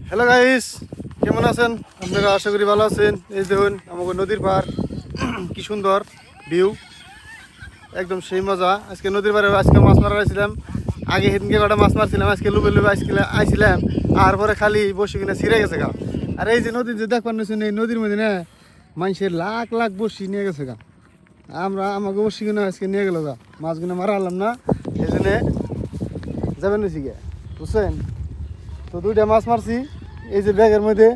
Hello guys, কেমন আছেন আপনারা? আশা করি ভালো আছেন। এই দেখুন আমাকে নদীর পার, কি সুন্দর ভিউ, একদম সেই মজা। আজকে নদীর পাড়ে আজকে মাছ মারা আসছিলাম। আগে সেদিনকে কটা মাছ মারছিলাম, আজকে লুবে লুবে আইছিলাম। আর পরে খালি বসে কিনা ছিঁড়ে গেছে গা। আর এই যে নদীর যে দেখবেন এই নদীর মধ্যে না মানুষের লাখ লাখ বসি নিয়ে গেছে গা। আমাকে বসি কিনা আজকে নিয়ে গেল গা। মাছগুলো মারা হলাম না, এই জন্যে যাবেন নিছি গে, বুঝছেন? তো দুইটা মাছ মারছি। এই যে ব্যাগের মধ্যে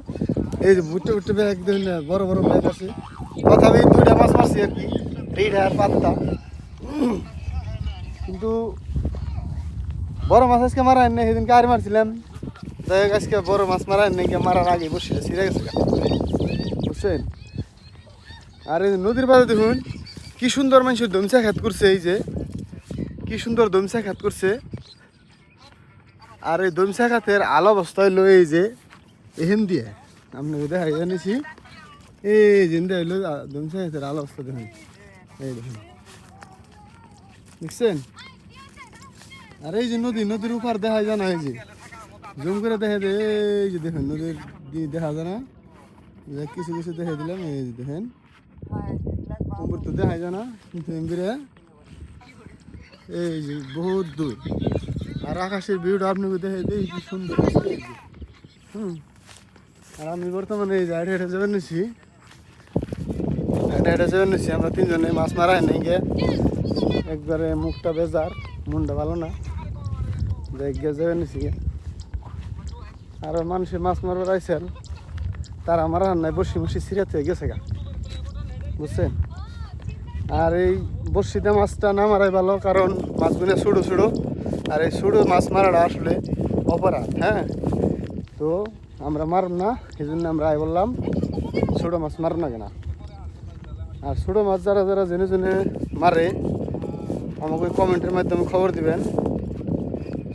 এই যে বুট্টে বুট্টে ব্যাগ দেখুন, বড় বড় ব্যাগ আছে। তথাপি দুইটা মাছ মারছি আর কি, রিড আর পাত্তা। কিন্তু বড় মাছ আজকে মারা নেই, সেদিনকে আর মারছিলাম। যাই হোক, আজকে বড় মাছ মারা নেই, মারার আগে বসে ছিঁড়ে গেছে, বুঝছেন? আর এই নদীর পাড়ে দেখুন কি সুন্দর মানুষের দমচা খাত করছে। এই যে কি সুন্দর দমচা খাত করছে। আর এই দমচা খাতের আলো অবস্থা হইলো এই যে এহেন দিয়ে আপনাকে দেখা জানিছি। এই যে হইলো দমচা খাতের আলো অবস্থা দেখুন, এই দেখুন, দেখছেন? আর এই যে নদীর উপর দেখা যায় না, এই যে জুম করে দেখা যায়, এই যে দেখুন নদীর দেখা যায় না, কিছু কিছু দেখা দিলাম। এই যে দেখেন উপর তো দেখা যায় না, কিন্তু এমবিরে এই যে বহুত দূর। আর আকাশের ভিউটা আপনাকে দেখে দিই কি সুন্দর। আর আমি বর্তমানে এই যে হেঁটে যাবেন নিছি, হেঁটে যাবেন নিছি। আমরা তিনজনে মাছ মারা নেই গে, একবারে মুখটা বেজার, মনটা ভালো না, দেখ গে যাবেন নিছি। আর মানুষের মাছ মারবার আইসেন, তারা মারা নাই বসি বসি সিরিয়াত হয়ে গেছে গা, বুঝছেন? আর এই বড়শিতে মাছটা না মারাই ভালো, কারণ মাছগুলো ছোটো ছোটো। আর এই ছোটো মাছ মারাটা আসলে অপরাধ। হ্যাঁ, তো আমরা মারব না, এই জন্য আমরা বললাম ছোটো মাছ মার না কেনা। আর ছোটো মাছ যারা যারা জেনে জেনে মারে আমাকে কমেন্টের মাধ্যমে খবর দিবেন।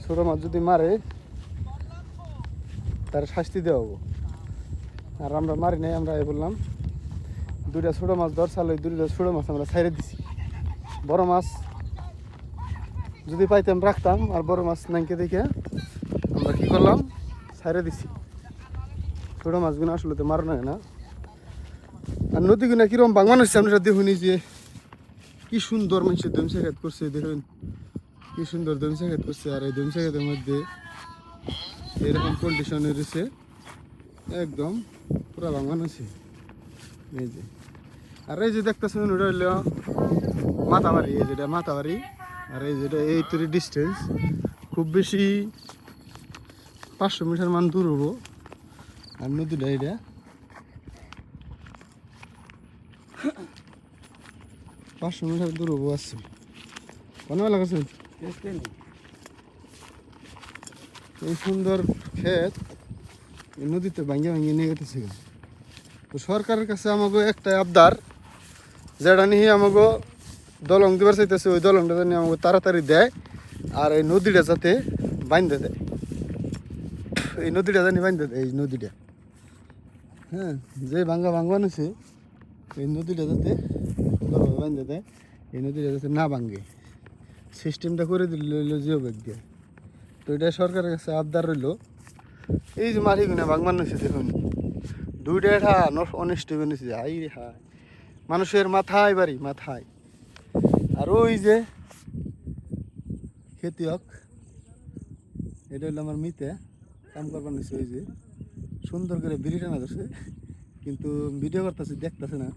ছোটো মাছ যদি মারে তার শাস্তি দেওয়া হবো। আর আমরা মারি নাই, আমরা বললাম দুইটা ছোটো মাছ ধরছাল, ওই দুইটা ছোটো মাছ আমরা ছাইড়ে দিছি। বড় মাছ যদি পাইতাম রাখতাম, আর বড় মাছ নাইকে দেখে আমরা কী করলাম, ছাইড়ে দিছি। ছোটো মাছগুলো আসলে তো মারো না। আর নদীগুলো কীরকম বাংমান হচ্ছে আপনারা দেখুন। যে কি সুন্দর মানুষের দমচা খেত করছে, দেখুন কি সুন্দর দমচা খেত করছে। আর এই দমচা খেতের মধ্যে এরকম কন্ডিশনে রয়েছে, একদম পুরা বাংমান হচ্ছে। এই যে আর এই যে দেখতেছেন ওটা হইল মাথাবাড়ি, এই যেটা মাথাবাড়ি। আর এই যেটা এই তৈরি ডিস্টেন্স খুব বেশি 500 মিটার মান দূর হবো। আর নদীটা এটা 500 মিটার দূর হবো আসছে। কোনো বেলা করছেন এই সুন্দর ক্ষেত এই নদীতে ভাঙ্গে ভাঙ্গে নিয়ে গেতেছে। তো সরকারের কাছে আমাকে একটা আবদার, যেটা নিয়ে আমাকে দলং দিবার চাইতেছে, ওই দলংটা জানি আমাকে তাড়াতাড়ি দেয়। আর এই নদীটা যাতে বাঁধতে দেয়, এই নদীটা জানি বাঁধতে দেয়। এই নদীটা, হ্যাঁ, যে ভাঙ্গা নিছে এই নদীটা যাতে সুন্দরভাবে বাঁধতে দেয়, এই নদীটা যাতে না ভাঙ্গে সিস্টেমটা করে দিল জিও ব্যাগ দিয়ে। তো এটা সরকারের কাছে আবদার রইল। এই যে মাটিগুলো ভাঙবান নিছে দেখুন, দুইটা এটা অনিষ্ট নিছে। হাই রে হাই, মানুষের মাথায় বাড়ি মাথায়। আর ওই যে খেতিয়ক, এটা হইলো আমার মিতে কাম করবার নিচ্ছে। ওই যে সুন্দর করে বিড়ি টানা ধরছে, কিন্তু ভিডিও করতেছে, দেখতেছে না,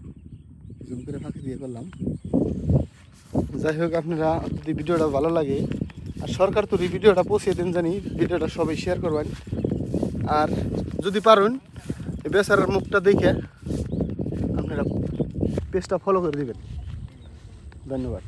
জুম করে ফাঁকি দিয়ে করলাম। যাই হোক, আপনারা যদি ভিডিওটা ভালো লাগে, আর সরকার তো এই ভিডিওটা পৌঁছে দেন জানি, ভিডিওটা সবাই শেয়ার করবেন। আর যদি পারেন এই বেচারার মুখটা দেখে আপনারা পেজটা ফলো করে দিবেন। ধন্যবাদ।